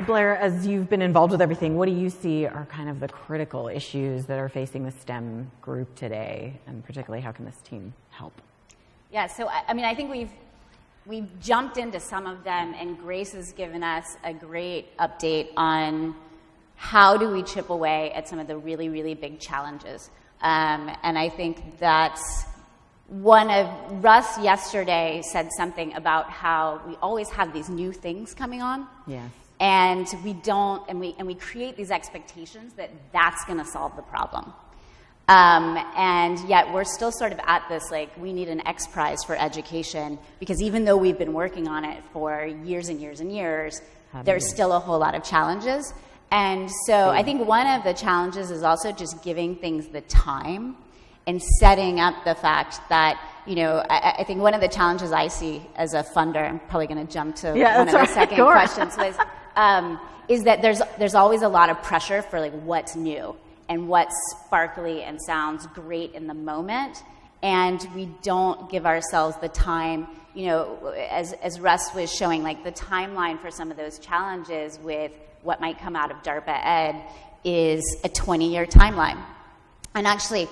Blair, as you've been involved with everything, what do you see are kind of the critical issues that are facing the STEM group today, and particularly how can this team help? Yeah, so I think we've jumped into some of them, and Grace has given us a great update on how do we chip away at some of the really, really big challenges. And I think that's Russ yesterday said something about how we always have these new things coming on. Yes. And we create these expectations that that's going to solve the problem. And yet we're still sort of at this, like, we need an X Prize for education, because even though we've been working on it for years and years and years, there's still a whole lot of challenges. And so I think one of the challenges is also just giving things the time and setting up the fact that, I think one of the challenges I see as a funder, I'm probably going to jump to one of the second questions, is that there's always a lot of pressure for, like, what's new and what's sparkly and sounds great in the moment, and we don't give ourselves the time, as Russ was showing, like, the timeline for some of those challenges with what might come out of DARPA Ed is a 20-year timeline. And actually,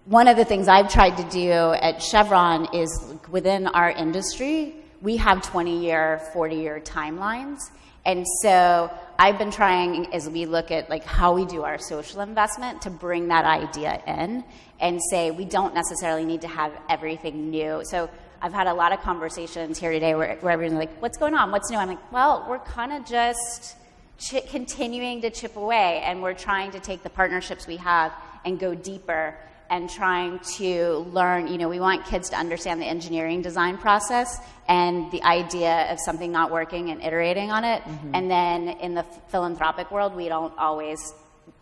one of the things I've tried to do at Chevron is, within our industry, we have 20-year, 40-year timelines. And so I've been trying, as we look at, like, how we do our social investment, to bring that idea in and say we don't necessarily need to have everything new. So I've had a lot of conversations here today where everyone's like, what's going on? What's new? I'm like, well, we're kind of just continuing to chip away, and we're trying to take the partnerships we have and go deeper and trying to learn. We want kids to understand the engineering design process and the idea of something not working and iterating on it. Mm-hmm. And then in the philanthropic world, we don't always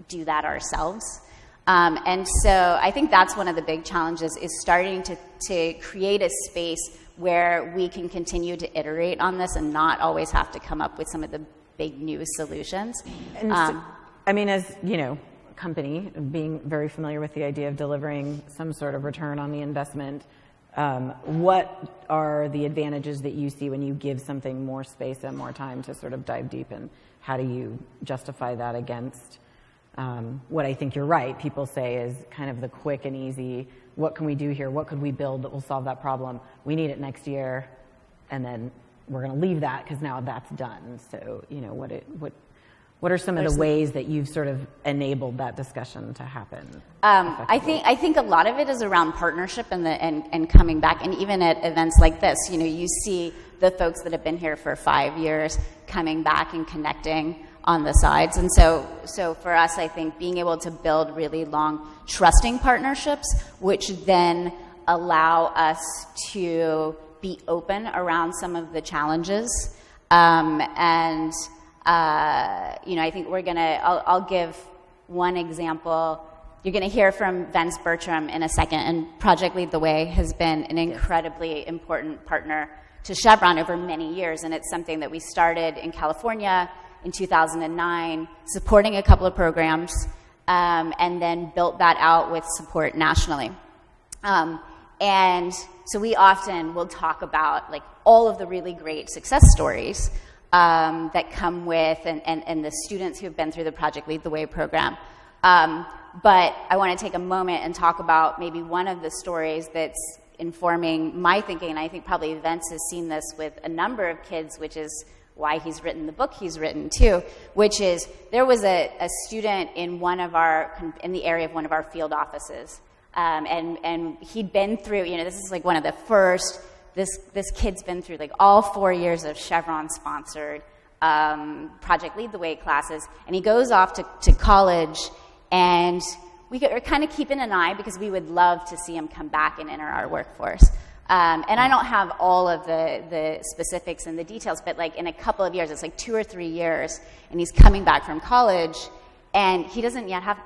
do that ourselves. And so I think that's one of the big challenges, is starting to create a space where we can continue to iterate on this and not always have to come up with some of the big new solutions. And as a company, being very familiar with the idea of delivering some sort of return on the investment, what are the advantages that you see when you give something more space and more time to sort of dive deep, and how do you justify that against what I think you're right, people say is kind of the quick and easy, what can we do here, what could we build that will solve that problem, we need it next year, and then we're going to leave that because now that's done. So, what are some of the ways that you've sort of enabled that discussion to happen? I think a lot of it is around partnership and coming back, and even at events like this, you see the folks that have been here for 5 years coming back and connecting on the sides. And so for us, I think being able to build really long, trusting partnerships, which then allow us to be open around some of the challenges. I think I'll give one example. You're going to hear from Vince Bertram in a second, and Project Lead the Way has been an incredibly important partner to Chevron over many years, and it's something that we started in California in 2009, supporting a couple of programs, and then built that out with support nationally. And so we often will talk about, like, all of the really great success stories that come with and the students who have been through the Project Lead the Way program. But I want to take a moment and talk about maybe one of the stories that's informing my thinking, and I think probably Vince has seen this with a number of kids, which is why he's written the book he's written too, which is there was a student in the area of one of our field offices. And he'd been through, this is like one of the first, this kid's been through like all 4 years of Chevron-sponsored Project Lead the Way classes, and he goes off to college, and we are kind of keeping an eye because we would love to see him come back and enter our workforce. And I don't have all of the specifics and the details, but like in a couple of years, it's like 2 or 3 years, and he's coming back from college, and he doesn't have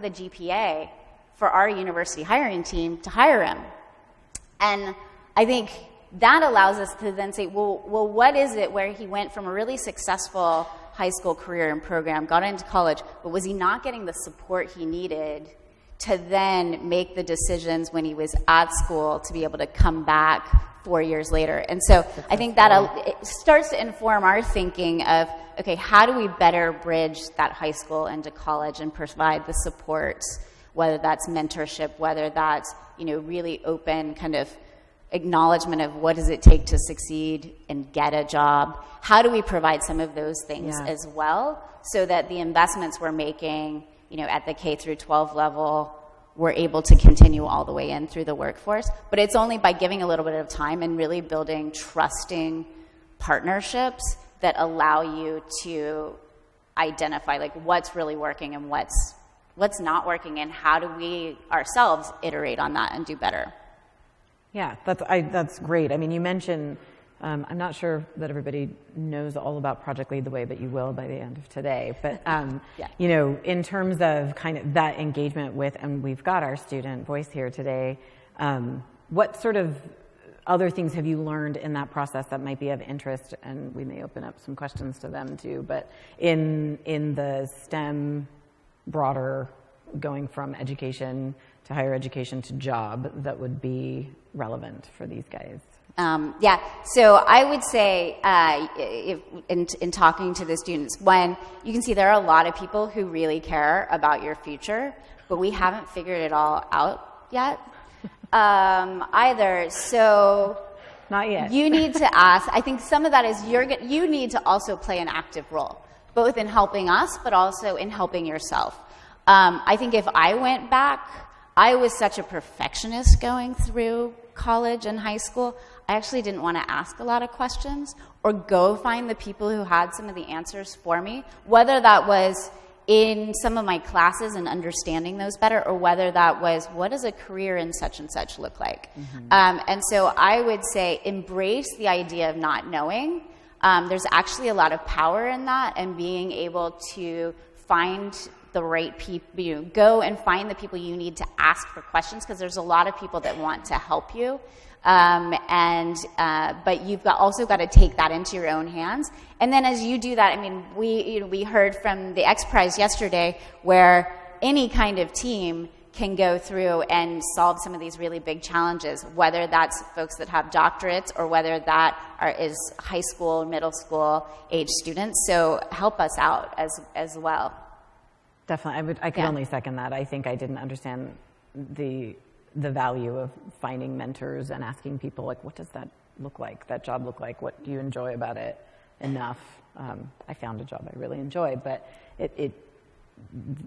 the GPA for our university hiring team to hire him. And I think that allows us to then say, well, what is it where he went from a really successful high school career and program, got into college, but was he not getting the support he needed to then make the decisions when he was at school to be able to come back 4 years later. And so I think that it starts to inform our thinking of, okay, how do we better bridge that high school into college and provide the supports, whether that's mentorship, whether that's, really open kind of acknowledgement of what does it take to succeed and get a job. How do we provide some of those things as well, so that the investments we're making, at the K through 12 level, we're able to continue all the way in through the workforce. But it's only by giving a little bit of time and really building trusting partnerships that allow you to identify like what's really working and what's not working, and how do we ourselves iterate on that and do better. Yeah, that's great. I mean, you mentioned, I'm not sure that everybody knows all about Project Lead the Way, but you will by the end of today. But, in terms of kind of that engagement with, and we've got our student voice here today, what sort of other things have you learned in that process that might be of interest? And we may open up some questions to them too, but in the STEM broader, going from education to higher education to job, that would be relevant for these guys? So I would say, in talking to the students, when you can see there are a lot of people who really care about your future, but we haven't figured it all out yet either. So not yet. You need to ask. I think some of that is you need to also play an active role, both in helping us, but also in helping yourself. I think if I went back, I was such a perfectionist going through college and high school. I actually didn't want to ask a lot of questions or go find the people who had some of the answers for me, whether that was in some of my classes and understanding those better, or whether that was, what does a career in such and such look like? Mm-hmm. And so I would say embrace the idea of not knowing. There's actually a lot of power in that, and being able to find the right people, go and find the people you need to ask for questions, because there's a lot of people that want to help you. But you've also got to take that into your own hands. And then as you do that, I mean, we heard from the X Prize yesterday, where any kind of team can go through and solve some of these really big challenges, whether that's folks that have doctorates or whether that is high school, middle school age students. So help us out as well. Definitely. I could only second that. I think I didn't understand the value of finding mentors and asking people, like, what does that look like, that job look like? What do you enjoy about it enough? I found a job I really enjoy, but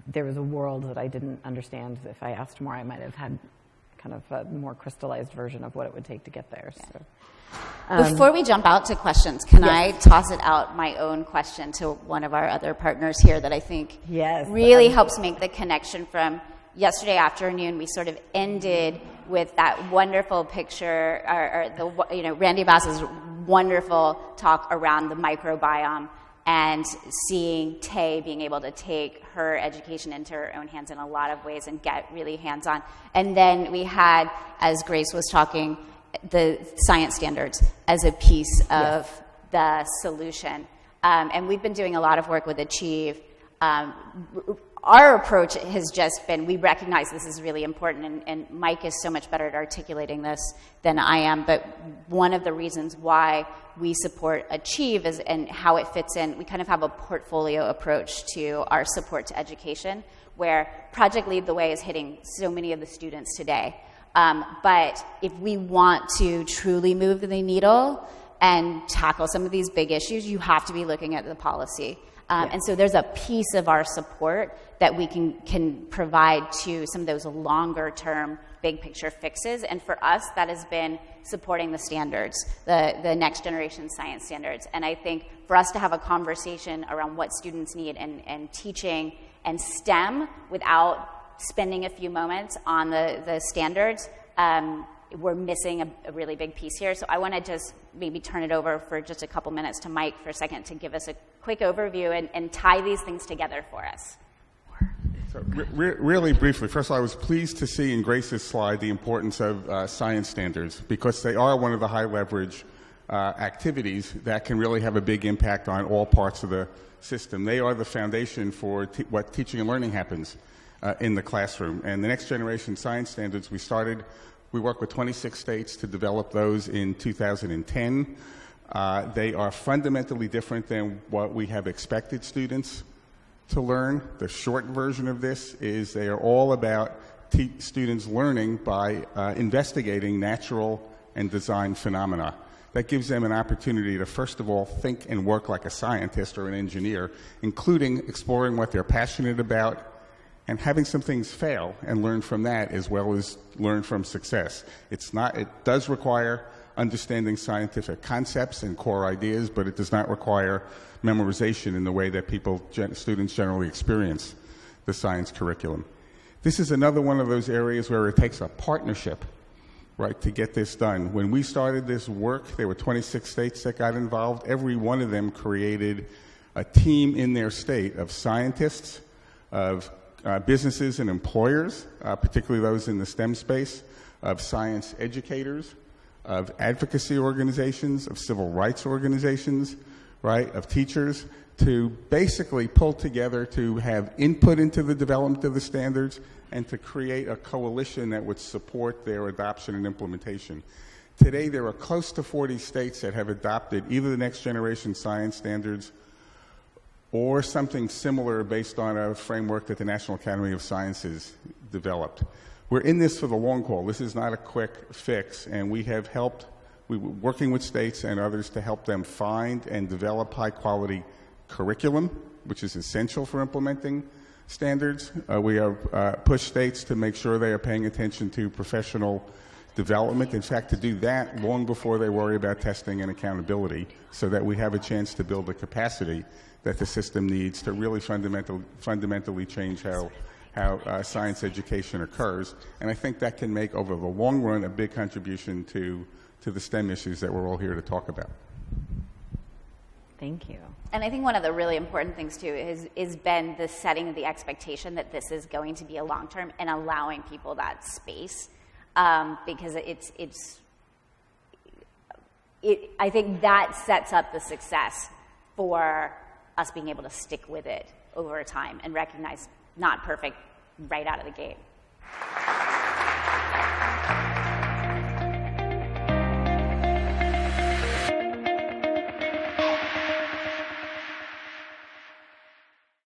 there was a world that I didn't understand. If I asked more, I might have had kind of a more crystallized version of what it would take to get there. Yeah. So. Before we jump out to questions, can I toss it out my own question to one of our other partners here that I think really helps make the connection from yesterday afternoon? We sort of ended with that wonderful picture, Randy Bass's wonderful talk around the microbiome, and seeing Tay being able to take her education into her own hands in a lot of ways and get really hands-on. And then we had, as Grace was talking, the science standards as a piece of the solution. And we've been doing a lot of work with Achieve. Our approach has just been, we recognize this is really important, and Mike is so much better at articulating this than I am, but one of the reasons why we support Achieve is, and how it fits in, we kind of have a portfolio approach to our support to education, where Project Lead the Way is hitting so many of the students today. But if we want to truly move the needle and tackle some of these big issues, you have to be looking at the policy. And so there's a piece of our support that we can provide to some of those longer term big picture fixes. And for us, that has been supporting the standards, the next generation science standards. And I think for us to have a conversation around what students need and teaching and STEM without spending a few moments on the standards, we're missing a really big piece here. So I want to just maybe turn it over for just a couple minutes to Mike for a second to give us a quick overview and tie these things together for us. So really briefly, first of all, I was pleased to see in Grace's slide the importance of science standards, because they are one of the high leverage activities that can really have a big impact on all parts of the system. They are the foundation for what teaching and learning happens. in the classroom. And the next generation science standards, we work with 26 states to develop those in 2010. They are fundamentally different than what we have expected students to learn. The short version of this is they are all about students learning by investigating natural and design phenomena. That gives them an opportunity to, first of all, think and work like a scientist or an engineer, including exploring what they're passionate about and having some things fail and learn from that as well as learn from success. It does require understanding scientific concepts and core ideas, but it does not require memorization in the way that students generally experience the science curriculum. This is another one of those areas where it takes a partnership, right, to get this done. When we started this work, there were 26 states that got involved. Every one of them created a team in their state of scientists, of businesses and employers, particularly those in the STEM space, of science educators, of advocacy organizations, of civil rights organizations, right, of teachers, to basically pull together to have input into the development of the standards and to create a coalition that would support their adoption and implementation. Today, there are close to 40 states that have adopted either the next generation science standards or something similar based on a framework that the National Academy of Sciences developed. We're in this for the long haul. This is not a quick fix, and we're working with states and others to help them find and develop high-quality curriculum, which is essential for implementing standards. We have pushed states to make sure they are paying attention to professional development. In fact, to do that long before they worry about testing and accountability, so that we have a chance to build the capacity that the system needs to really fundamentally change how science education occurs. And I think that can make, over the long run, a big contribution to the STEM issues that we're all here to talk about. Thank you. And I think one of the really important things, too, is been the setting of the expectation that this is going to be a long-term and allowing people that space. Because I think that sets up the success for us being able to stick with it over time and recognize not perfect right out of the gate.